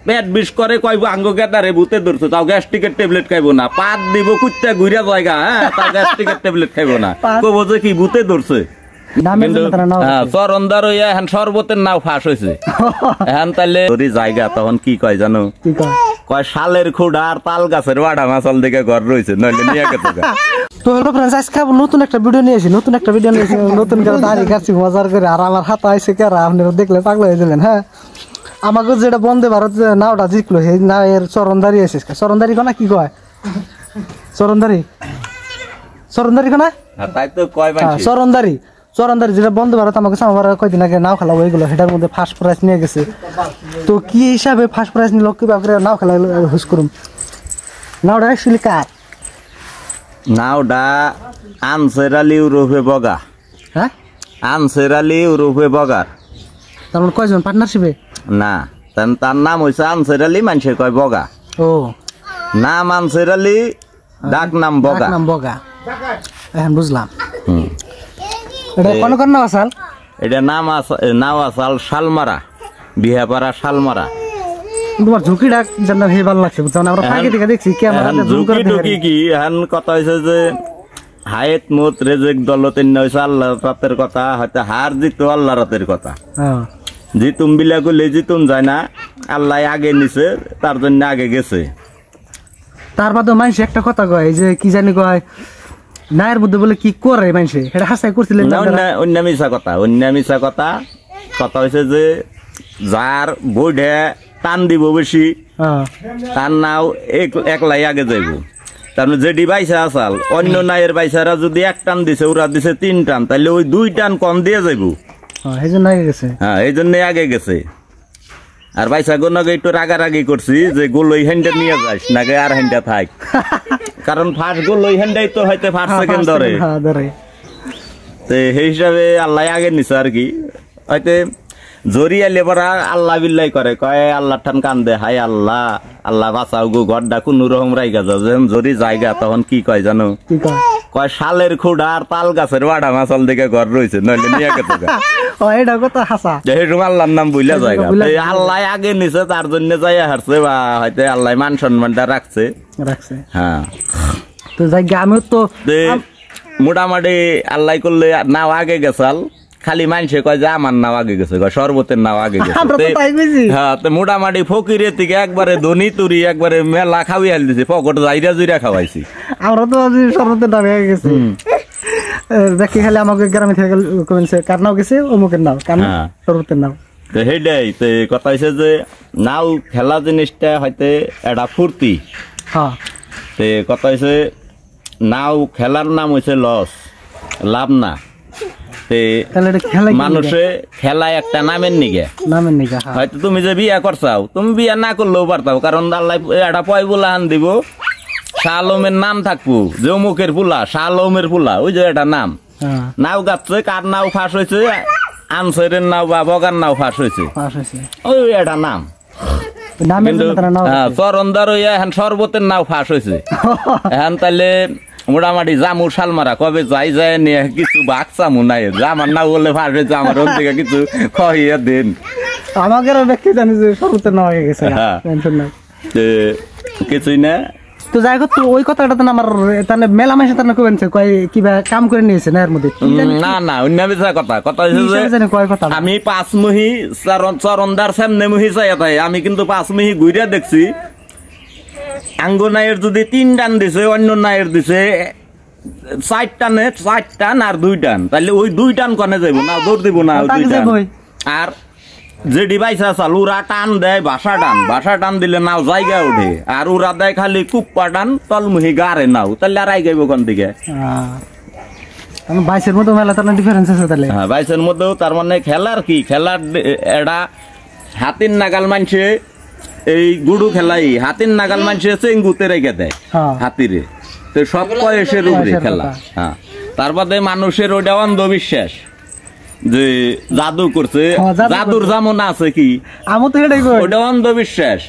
পেট বিষ করে কইব আঙ্গ গেদারে ভূতে ধরছে তাও গ্যাস্ট্রিকের ট্যাবলেট খাইবো না পাত দিব কুত্তা ঘুরিয়া জায়গা হ্যাঁ তাও গ্যাস্ট্রিকের ট্যাবলেট খাইবো না কইব যে কি ভূতে ধরছে চরণদার হইয়া এখন শরবতের নাও ফাঁস হয়েছে এখন তাইলে জায়গা তখন কি কয় জানো কয় শালের খুঁড়া আর তাল গাছের বাড়া মাছাল দিকে ঘর রয়েছে নইলে নিয়ে গেছে তো হলো ফ্রেন্ডস আজকে নতুন একটা ভিডিও নিয়েছি নতুন করে দাঁড়িয়ে কাটছি মজার করে আর আমার হাত আইসে কে আপনারা দেখলে পাগল হয়ে যাবেন হ্যাঁ আমাকে যেটা বন্দে ভারত নাওটা জিতলো সেই নাওয়ের চরণদারি আছে চরণদারি কোনা কি কয় চরণদারি কোনা তাই তো কয় চরণদারি যেটা বন্দে ভারত আমাকে আমার কয়দিন আগে নাও খেলা ওইগুলো সেটার মধ্যে ফার্স্ট প্রাইজ নিয়ে গেছে তো কি হিসাবে ফার্স্ট প্রাইজ নিল কিভাবে নাও খেলা হুস করুম নাওটা অ্যাকচুয়ালি কার নাওডা আনসার আলী উরফে বগা হ্যাঁ আনসার আলী উরফে বগার তার মানে কয়জন পার্টনারশিপে না তার নাম হইছে আনসার আলী মানুষে কয় বগা ও নাম আনসার আলী ডাক নাম বগা এখন বুঝলাম এটা কোন কোন নাম আসাল এটা নাম আসাল শালমারা বিহাপাড়া শালমারা তোমার ঝুঁকিটা জানা হে ভালো লাগছে বুঝছো আমরা ফাঁকে থেকে দেখছি ক্যামেরাতে জুম করে দেখি কি এখন কথা হইছে যে হায়েত মত রেজেক দলতেন হইছে আল্লাহর রাতের কথা হয়তো হার জিত আল্লাহর রাতের কথা হ্যাঁ জিতুম বিলা কইলে জিতুম যায় না আল্লাহ আগে নিছে তার জন্য আগে গেছে তার বাদে মানুষ একটা কথা কয় যে কি জানি কয় নায়ের মধ্যে বলে কি করে মানুষ এটা হাসাই করছিলেন না অন্য মিছা কথা কথা হইছে যে যার বইডে টান দিব বেশি তার নাও একলাই আগে যাইব তার মানে যেটি বাইসা আসাল অন্য নায়ের বাইসারা যদি এক টান দিছে ওরা দিছে 3 টান তাহলে ওই 2 টান কম দিয়ে যাইব হ্যাঁ এই জন্য আগে গেছে আর বাইসা গোনাকে একটু রাগারাগি করছি যে গোল ওই হ্যান্ডে নিয়ে যাস নাকি আর হ্যান্ডে থাক কারণ ফার্স্ট গোল ওই হ্যান্ডাই তো হয়তো ফার্স্ট সেকেন্ড ধরে তো সেই হিসাবে আল্লাহ আগে নিছে আর কি হয়তো জরিয়া লেবারা আল্লাহ বিল্লাই করে কয় আল্লাহ ঠান কান্দে হাই আল্লাহ বাঁচাও গো ঘরটা কোন রকম রাইগা যাও যখন জরি জায়গা তখন কি কয় জানো কয় শালের খুঁড়া আর তাল গাছের বাড়া মাছাল দিকে ঘর রয়েছে নইলে নিয়ে গেছে আল্লাহর নাম বুঝলা জায়গা আল্লাহ আগে নিছে তার জন্য যাই হারছে বা হয়তো আল্লাহ মান সম্মানটা রাখছে হ্যাঁ তো জায়গা আমি তো মোটামুটি আল্লাহ করলে নাও আগে গেছাল খালি মানুষে কয় যে আমার নাও আগে গেছে শরবতের নাও আগে গেছে হ্যাঁ তো মোটামুটি ফকিরে থেকে একবারে ধনী তুরি একবারে মেলা খাওয়াই দিছে পকেট জাইরা জুইরা খাওয়াইছি আমরা তো শরবতের নাম আগে গেছে দেখি খালি আমাকে গ্রামে থেকে কমেছে কার নাও গেছে অমুকের নাও কার শরবতের নাও তো সেইটাই তো কথা হয়েছে যে নাও খেলা জিনিসটা হয়তো একটা ফুর্তি হ্যাঁ তো কথা হয়েছে নাও খেলার নাম হয়েছে লস লাভ না মানুষে খেলায় একটা নামের নিগে হয়তো তুমি যে বিয়া করছাও তুমি বিয়া না করলেও পারতাও কারণ আল্লাহ একটা পয়বুলা আন দিব শাহ আলমের নাম থাকবো যে অমুকের পুলা শাহ আলমের পুলা ওই যে একটা নাম নাও গাচ্ছে কার নাও ফাঁস হয়েছে আনসারের নাও বা বগার নাও ফাঁস হয়েছে ওই একটা নাম কিন্তু চরণদার হইয়া এখন শরবতের নাও ফাঁস হয়েছে এখন তাহলে মোটামুটি জামু শালমারা কবে যাই নিয়ে কিছু বাঘ চামু নাই আমার না বললে ফাঁস হয়েছে আমার ওর থেকে কিছু খাইয়ে দিন আমাকে ব্যক্তি জানি যে শরবতের নাও হয়ে গেছে কিছুই না তো যাই হোক তো ওই কথাটা তো আমার তাহলে মেলা মাসে তাহলে কবেনছে কয় কিবা কাম করে নিয়েছে না এর মধ্যে না অন্য বিষয় কথা আমি 5 মুহি চরণদার সামনে মুহি চাই আমি কিন্তু 5 মুহি ঘুরিয়া দেখছি আঙ্গ নায়ের যদি 3 টান দিছে অন্য নায়ের দিছে 4 টান আর 2 টান তাহলে ওই 2 টান কনে যাইব না দৌড় দিব না আর যে ডিভাইস আছে ওরা টান দেয় ভাষা টান দিলে নাও জায়গা উঠে আর ওরা দেয় খালি কুপ্পা টান তলমুহি গারে নাও তাহলে আর আই গাইব কোন দিকে বাইশের মধ্যে মেলা তার ডিফারেন্স আছে তাহলে হ্যাঁ বাইশের মধ্যেও তার মানে খেলার এটা হাতির নাগাল মানছে এই গুডু খেলাই হাতির নাগাল মানছে চেঙ্গুতে রেখে দেয় হাতিরে তো সব বয়সের উপরে খেলা হ্যাঁ তার বাদে মানুষের ওইটা অন্ধবিশ্বাস যে জাদু করছে জাদুর যেমন আছে কি ওটা অন্ধবিশ্বাস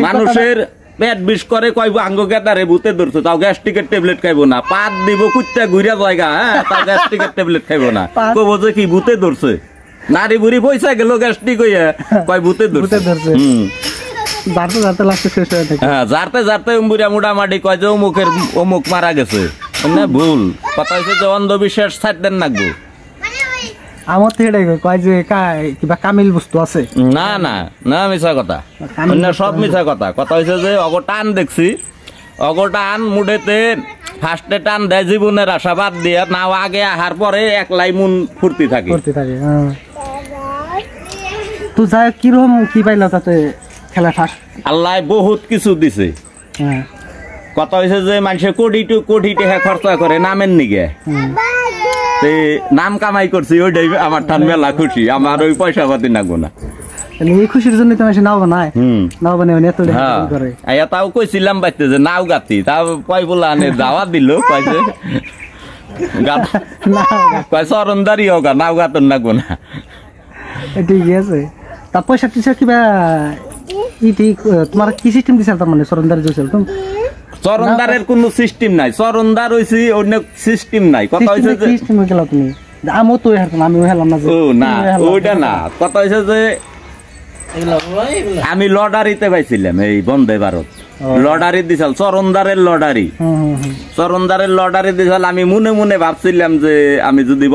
মানুষের পেট বিষ করে কইব আঙ্গ গেদারে ভূতে ধরছে তাও গ্যাস্ট্রিকের ট্যাবলেট খাইবো না পাত দিব কুত্তা ঘুরিয়া জায়গা হ্যাঁ তাও গ্যাস্ট্রিকের ট্যাবলেট খাইবো না কইব যে কি ভূতে ধরছে নারী বুড়ি পয়সা গেল গ্যাস্ট্রিক হইয়া কয় ভূতে ধরছে যারতে যারতে লাগছে শেষ হয়ে থাকে। হ্যাঁ যারতে যারতে বুড়া মোটামাটি কয় যে অমুক মারা গেছে না ভুল কথা হয়েছে যে অন্ধবিশ্বাস ছাড়তেন নাকবো আমার তো এটাই কয় যে কিবা কামিল বস্তু আছে না না না মিছা কথা অন্য সব মিছা কথা কথা হয়েছে যে অগো টান দেখছি অগো টান মুডেতে ফার্স্টে টান দেয় জীবনের আশা বাদ দিয়ে নাও আগে আহার পরে একলাই মন ফুর্তি থাকে তো যাই কিরকম কি পাইলো তাতে খেলা ফার্স্ট আল্লাহ বহুত কিছু দিছে কথা হয়েছে যে মানুষে কোটি টাকা খরচা করে নামের নিগে নাম কামাই করছি ওইটাই আমার টান মেলা খুশি আমার ওই পয়সা পাতি নাগবো না এই খুশির জন্য তোমার নাও বানায় নাও বানায় এত করে তাও কইছিলাম বাইতে যে নাও গাতি তাও কয় বলা আনে দাওয়াত দিল কয়েছে কয় সরন্দারি হোক নাও গাতন নাগবো না ঠিক আছে তা পয়সা টিসা কিবা তোমার কি সিস্টেম দিছে তার মানে সরন্দারি দিছিল তুমি চরণদারের কোন সিস্টেম নাই চরণদার হইছে অন্য সিস্টেম নাই কথা হইছে যে সিস্টেম গেল তুমি আমও তো হেরতাম আমি হেলাম না ও না ওইটা না কথা হইছে যে আমি লটারিতে পাইছিলাম এই বন্দে ভারত লটারি দিছাল চরণদারের লটারি দিছাল আমি মনে মনে ভাবছিলাম যে আমি যদি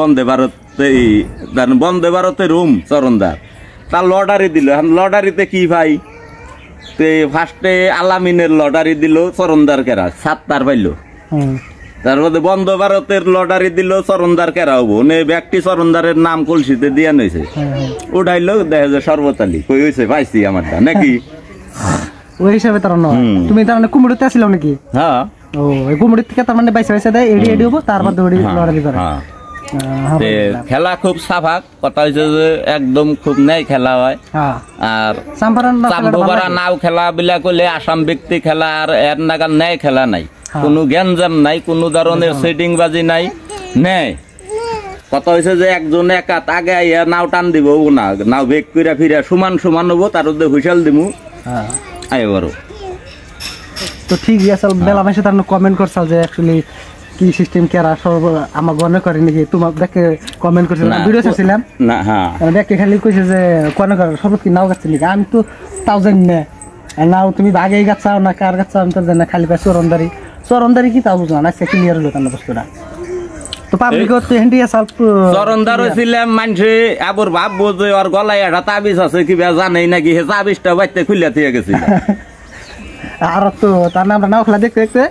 বন্দে ভারতে রুম চরণদার তার লটারি দিল লটারিতে কি ভাই ফার্স্টে আলামিনের লটারি দিল চরণদার কেরা 7 পাইলো তারপরে বন্দে ভারতের লটারি দিল চরণদার কেরা হবো ব্যক্তি চরণদারের নাম কলসিতে দিয়া নইছে উঠাইলো দেখা যায় সর্বতালি কই হয়েছে পাইছি আমারটা নাকি ওই হিসাবে তার তুমি তার মানে কুমড়োতে আসিল নাকি হ্যাঁ ও এই কুমড়োর থেকে তার মানে বাইসা দেয় এডি হবো তারপর লটারি করে খেলা খুব সাফা কথা হয়েছে যে একদম খুব নেই খেলা হয় আর চাম্পারা নাও খেলা বিলাক হলে আসাম ব্যক্তি খেলা আর এর নাগাল নেই খেলা নাই কোনো গ্যাঞ্জাম নাই কোনো ধরনের সেটিং বাজি নাই নেই কথা হয়েছে যে একজন একা আগে আইয়া নাও টান দিব না নাও বেগ করে ফিরে সমান সমান হবো তার মধ্যে হুইসাল দিমু আয় বারো তো ঠিকই আছে বেলা মাসে তার কমেন্ট করছাল যে অ্যাকচুয়ালি কি সিস্টেম কেরা সব আমার মনে করে নাকি তোমার দেখে কমেন্ট করছিলাম ভিডিও চাইছিলাম না হ্যাঁ দেখে খালি কইছে যে কোন করে সব কি নাও গাচ্ছে নাকি আমি তো তাও জানি না নাও তুমি আগেই গাছাও না কার গাছাও আমি তো জানি না খালি পাই চরণদারি কি তাও বুঝলাম না সে ক্লিয়ার হলো তার বস্তুটা তো পাবলিক তো হেন্ডি আসাল চরণদার হইছিলাম মানুষে আবার ভাববো যে ওর গলায় একটা তাবিজ আছে কিবা জানেই নাকি হে তাবিজটা বাইতে খুলে দিয়ে গেছিল আর তো তার নাম নাও খেলা দেখতে দেখতে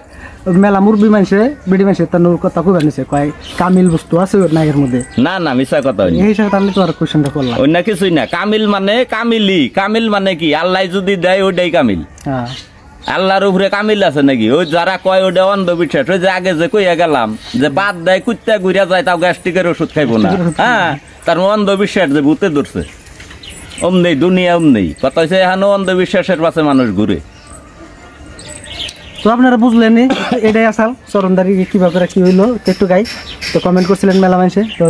মেলা মুরবি মানুষে বিডি মানুষে তার কথা খুব আনিছে কয় কামিল বস্তু আছে না এর মধ্যে না না মিছা কথা এই হিসাবে তাহলে তো আর কোশ্চেনটা করলাম অন্য কিছুই না কামিল মানে কামিল মানে কি আল্লাহ যদি দেয় ওইটাই কামিল আল্লাহর উপরে কামিল আছে নাকি ওই যারা কয় ওটা অন্ধবিশ্বাস ওই যে আগে যে কইয়া গেলাম যে বাদ দেয় কুত্তা ঘুরিয়া যায় তাও গ্যাস্ট্রিকের ওষুধ খাইবো না হ্যাঁ তার অন্ধবিশ্বাস যে ভূতে ধরছে অমনি দুনিয়া অমনি কথা হচ্ছে এখানে অন্ধবিশ্বাসের পাশে মানুষ ঘুরে তো আপনারা বুঝলেন এটাই আসাল চরণদারি কিভাবে কি হইলো একটু গাই তো কমেন্ট করছিলেন মেলা মানুষে তো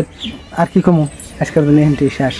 আর কি কমো আজকের দিনে শেষ।